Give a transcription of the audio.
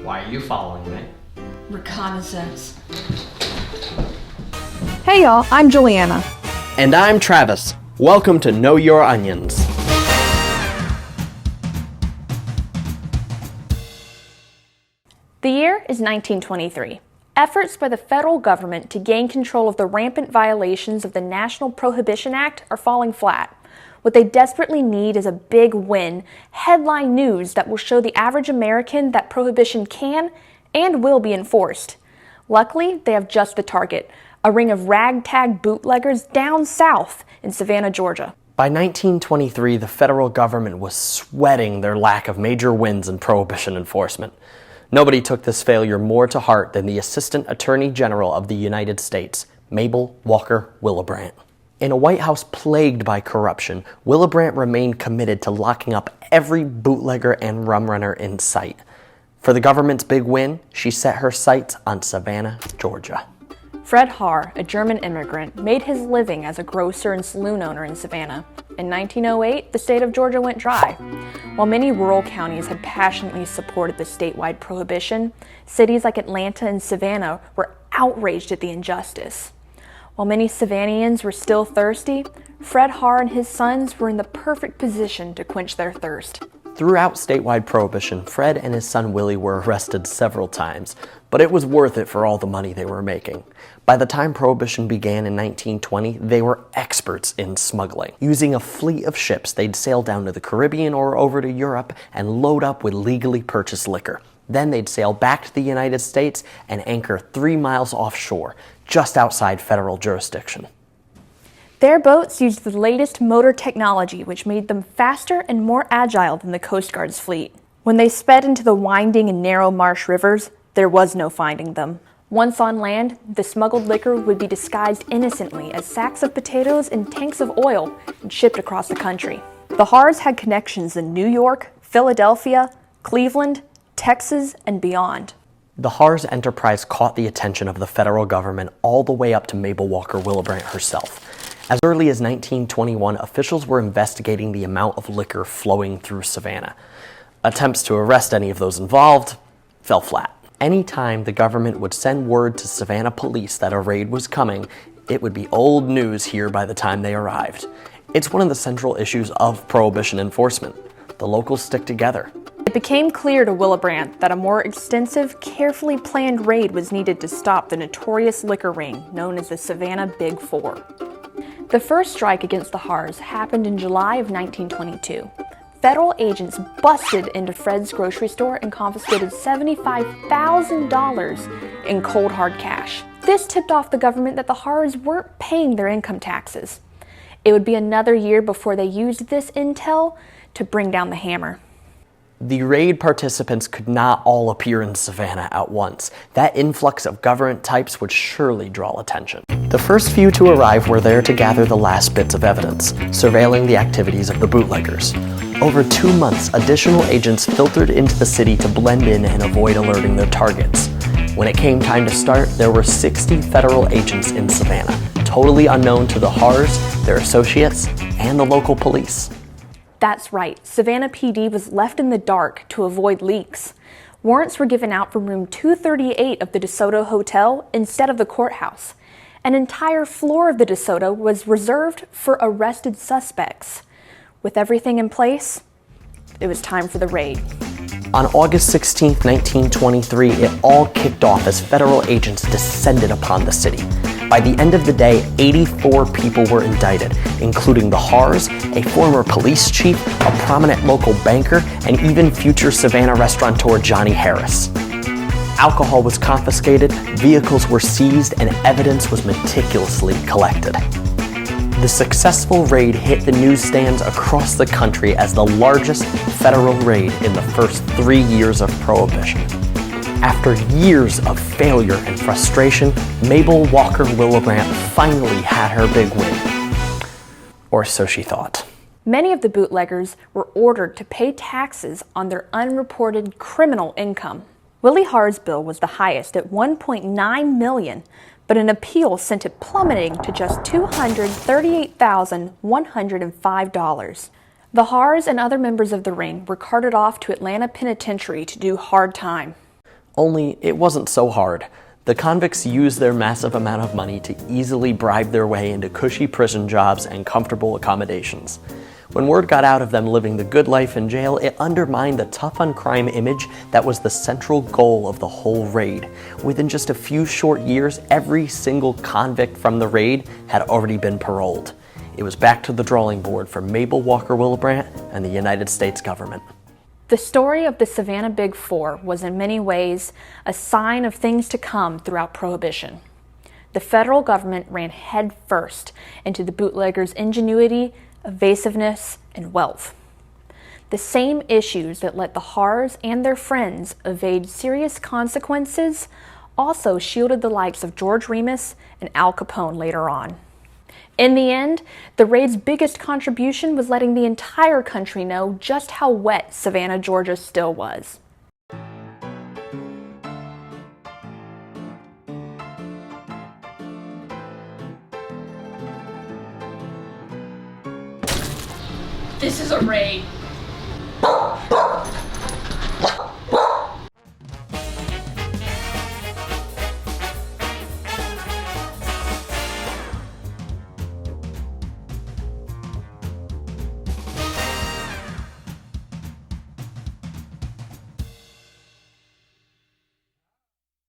Why are you following me? Reconnaissance. Hey y'all, I'm Juliana. And I'm Travis. Welcome to Know Your Onions. The year is 1923. Efforts by the federal government to gain control of the rampant violations of the National Prohibition Act are falling flat. What they desperately need is a big win, headline news that will show the average American that prohibition can and will be enforced. Luckily, they have just the target, a ring of ragtag bootleggers down south in Savannah, Georgia. By 1923, the federal government was sweating their lack of major wins in prohibition enforcement. Nobody took this failure more to heart than the Assistant Attorney General of the United States, Mabel Walker Willebrandt. In a White House plagued by corruption, Willebrandt remained committed to locking up every bootlegger and rum runner in sight. For the government's big win, she set her sights on Savannah, Georgia. Fred Harr, a German immigrant, made his living as a grocer and saloon owner in Savannah. In 1908, the state of Georgia went dry. While many rural counties had passionately supported the statewide prohibition, cities like Atlanta and Savannah were outraged at the injustice. While many Savannians were still thirsty, Fred Harr and his sons were in the perfect position to quench their thirst. Throughout statewide prohibition, Fred and his son Willie were arrested several times, but it was worth it for all the money they were making. By the time prohibition began in 1920, they were experts in smuggling. Using a fleet of ships, they'd sail down to the Caribbean or over to Europe and load up with legally purchased liquor. Then they'd sail back to the United States and anchor 3 miles offshore, just outside federal jurisdiction. Their boats used the latest motor technology, which made them faster and more agile than the Coast Guard's fleet. When they sped into the winding and narrow marsh rivers, there was no finding them. Once on land, the smuggled liquor would be disguised innocently as sacks of potatoes and tanks of oil and shipped across the country. The Harrs had connections in New York, Philadelphia, Cleveland, Texas, and beyond. The Harr's enterprise caught the attention of the federal government all the way up to Mabel Walker Willebrandt herself. As early as 1921, officials were investigating the amount of liquor flowing through Savannah. Attempts to arrest any of those involved fell flat. Anytime the government would send word to Savannah police that a raid was coming, it would be old news here by the time they arrived. It's one of the central issues of prohibition enforcement. The locals stick together. It became clear to Willebrandt that a more extensive, carefully planned raid was needed to stop the notorious liquor ring known as the Savannah Big Four. The first strike against the Harrs happened in July of 1922. Federal agents busted into Fred's grocery store and confiscated $75,000 in cold hard cash. This tipped off the government that the Harrs weren't paying their income taxes. It would be another year before they used this intel to bring down the hammer. The raid participants could not all appear in Savannah at once. That influx of government types would surely draw attention. The first few to arrive were there to gather the last bits of evidence, surveilling the activities of the bootleggers. Over 2 months, additional agents filtered into the city to blend in and avoid alerting their targets. When it came time to start, there were 60 federal agents in Savannah, totally unknown to the Harrs, their associates, and the local police. That's right, Savannah PD was left in the dark to avoid leaks. Warrants were given out from room 238 of the DeSoto Hotel instead of the courthouse. An entire floor of the DeSoto was reserved for arrested suspects. With everything in place, it was time for the raid. On August 16, 1923, it all kicked off as federal agents descended upon the city. By the end of the day, 84 people were indicted, including the Harrs, a former police chief, a prominent local banker, and even future Savannah restaurateur Johnny Harris. Alcohol was confiscated, vehicles were seized, and evidence was meticulously collected. The successful raid hit the newsstands across the country as the largest federal raid in the first 3 years of Prohibition. After years of failure and frustration, Mabel Walker Willebrandt finally had her big win. Or so she thought. Many of the bootleggers were ordered to pay taxes on their unreported criminal income. Willie Harr's bill was the highest at $1.9 million, but an appeal sent it plummeting to just $238,105. The Harrs and other members of the ring were carted off to Atlanta Penitentiary to do hard time. Only it wasn't so hard. The convicts used their massive amount of money to easily bribe their way into cushy prison jobs and comfortable accommodations. When word got out of them living the good life in jail, it undermined the tough on crime image that was the central goal of the whole raid. Within just a few short years, every single convict from the raid had already been paroled. It was back to the drawing board for Mabel Walker Willebrandt and the United States government. The story of the Savannah Big Four was in many ways a sign of things to come throughout Prohibition. The federal government ran headfirst into the bootleggers' ingenuity, evasiveness, and wealth. The same issues that let the Harrs and their friends evade serious consequences also shielded the likes of George Remus and Al Capone later on. In the end, the raid's biggest contribution was letting the entire country know just how wet Savannah, Georgia still was. This is a raid.